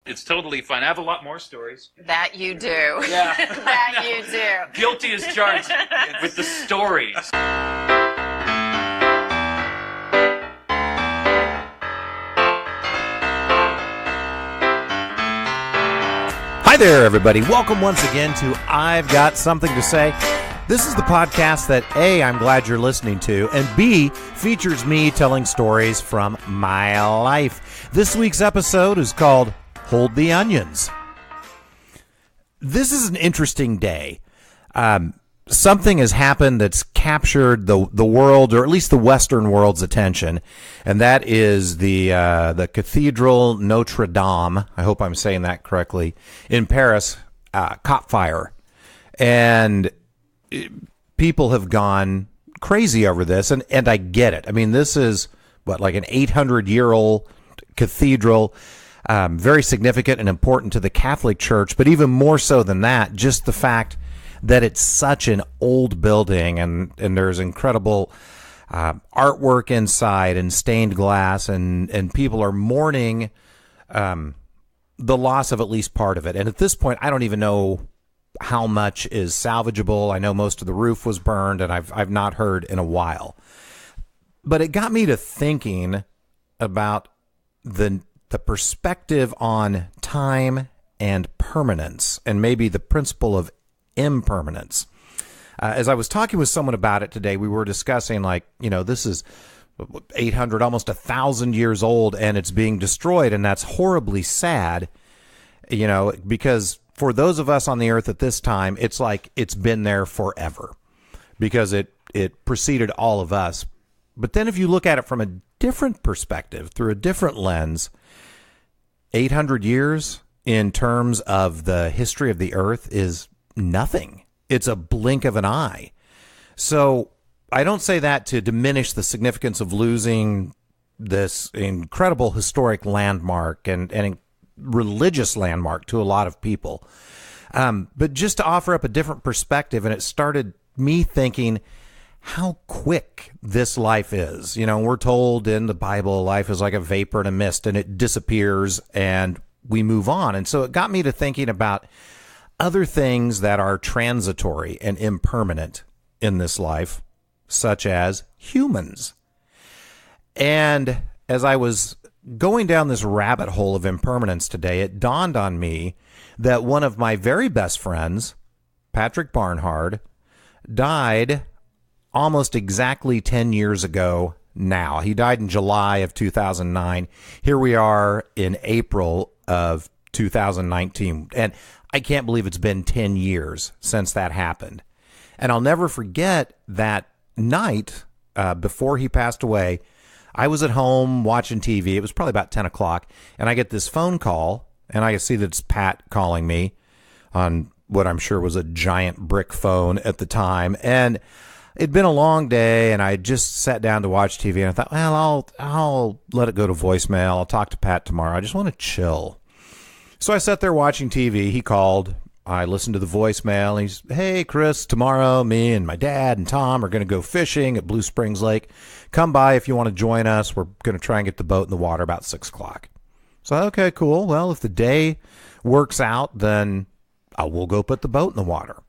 It's totally fine. I have a lot more stories. That you do. Yeah. That you do. Guilty as charged with the stories. Hi there, everybody. Welcome once again to I've Got Something to Say. This is the podcast that A, I'm glad you're listening to, and B, features me telling stories from my life. This week's episode is called Hold the Onions. This is an interesting day. Something has happened that's captured the world, or at least the Western world's attention, and that is the Cathedral Notre Dame, I hope I'm saying that correctly, in Paris, caught fire. And people have gone crazy over this, and I get it. I mean, this is, like an 800-year-old cathedral, very significant and important to the Catholic Church, but even more so than that, just the fact that it's such an old building, and there's incredible artwork inside and stained glass, and people are mourning the loss of at least part of it. And at this point, I don't even know how much is salvageable. I know most of the roof was burned, and I've not heard in a while. But it got me to thinking about the perspective on time and permanence, and maybe the principle of impermanence. As I was talking with someone about it today, we were discussing, this is 800, almost 1,000 years old, and it's being destroyed, and that's horribly sad, because for those of us on the earth at this time, it's like it's been there forever, because it preceded all of us. But then if you look at it from a different perspective, through a different lens, 800 years in terms of the history of the earth is nothing. It's a blink of an eye. So I don't say that to diminish the significance of losing this incredible historic landmark and religious landmark to a lot of people. But just to offer up a different perspective, and it started me thinking how quick this life is. We're told in the Bible, life is like a vapor and a mist, and it disappears and we move on. And so it got me to thinking about other things that are transitory and impermanent in this life, such as humans. And as I was going down this rabbit hole of impermanence today, it dawned on me that one of my very best friends, Patrick Barnhard, died almost exactly 10 years ago now. He died in July of 2009. Here we are in April of 2019. And I can't believe it's been 10 years since that happened. And I'll never forget that night before he passed away. I was at home watching TV. It was probably about 10 o'clock. And I get this phone call, and I see that it's Pat calling me on what I'm sure was a giant brick phone at the time. And it'd been a long day, and I just sat down to watch TV, and I thought, well, I'll let it go to voicemail. I'll talk to Pat tomorrow. I just want to chill. So I sat there watching TV. He called. I listened to the voicemail. He's, hey, Chris, tomorrow me and my dad and Tom are going to go fishing at Blue Springs Lake. Come by if you want to join us. We're going to try and get the boat in the water about 6 o'clock. So, okay, cool. Well, if the day works out, then we'll go put the boat in the water.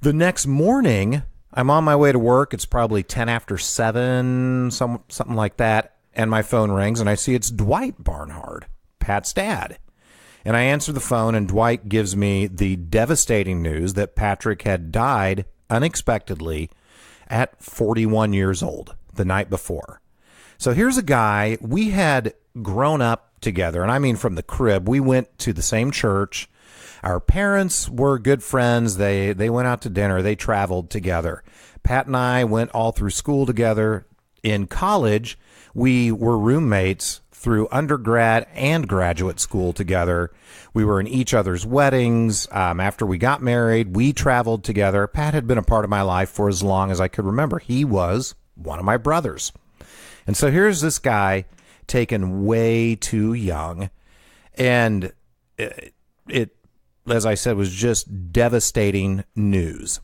The next morning, I'm on my way to work. It's probably 10 after 7, something like that. And my phone rings, and I see it's Dwight Barnhard, Pat's dad. And I answer the phone, and Dwight gives me the devastating news that Patrick had died unexpectedly at 41 years old the night before. So here's a guy, we had grown up together, and I mean from the crib. We went to the same church. Our parents were good friends. They went out to dinner. They traveled together. Pat and I went all through school together. In college, we were roommates through undergrad and graduate school together. We were in each other's weddings. After we got married, we traveled together. Pat had been a part of my life for as long as I could remember. He was one of my brothers. And so here's this guy taken way too young. And it as I said, was just devastating news.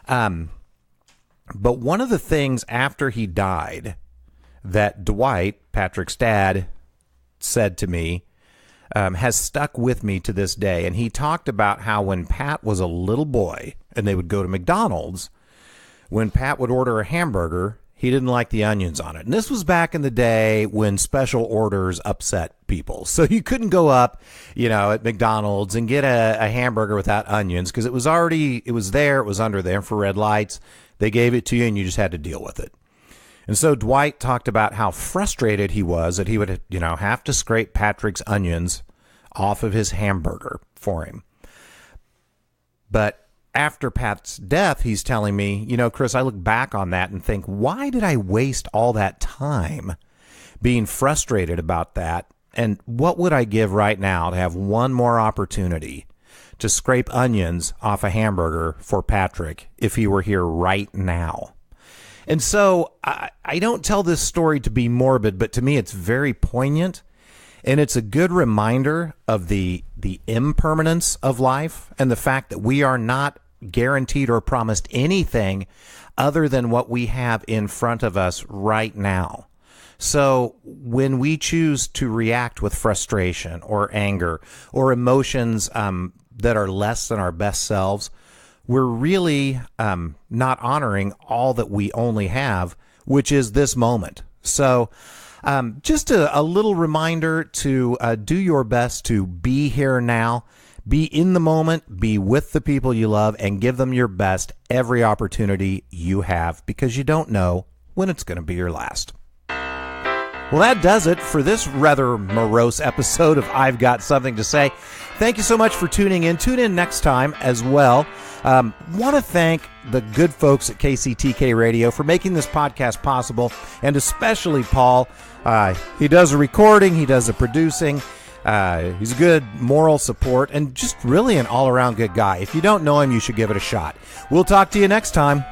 But one of the things after he died that Dwight, Patrick's dad, said to me has stuck with me to this day. And he talked about how when Pat was a little boy and they would go to McDonald's, when Pat would order a hamburger, he didn't like the onions on it. And this was back in the day when special orders upset people. So you couldn't go up, at McDonald's and get a hamburger without onions because it was there, it was under the infrared lights. They gave it to you and you just had to deal with it. And so Dwight talked about how frustrated he was that he would, have to scrape Patrick's onions off of his hamburger for him. But after Pat's death, he's telling me, Chris, I look back on that and think, why did I waste all that time being frustrated about that? And what would I give right now to have one more opportunity to scrape onions off a hamburger for Patrick if he were here right now? And so I don't tell this story to be morbid, but to me it's very poignant. And it's a good reminder of the impermanence of life and the fact that we are not guaranteed or promised anything other than what we have in front of us right now. So when we choose to react with frustration or anger or emotions that are less than our best selves, we're really not honoring all that we only have, which is this moment. So just a little reminder to do your best to be here now, be in the moment, be with the people you love, and give them your best every opportunity you have because you don't know when it's going to be your last. Well, that does it for this rather morose episode of I've Got Something to Say. Thank you so much for tuning in. Tune in next time as well. Want to thank the good folks at KCTK Radio for making this podcast possible, and especially Paul. He does the recording, he does the producing. He's a good moral support and just really an all-around good guy. If you don't know him, you should give it a shot. We'll talk to you next time.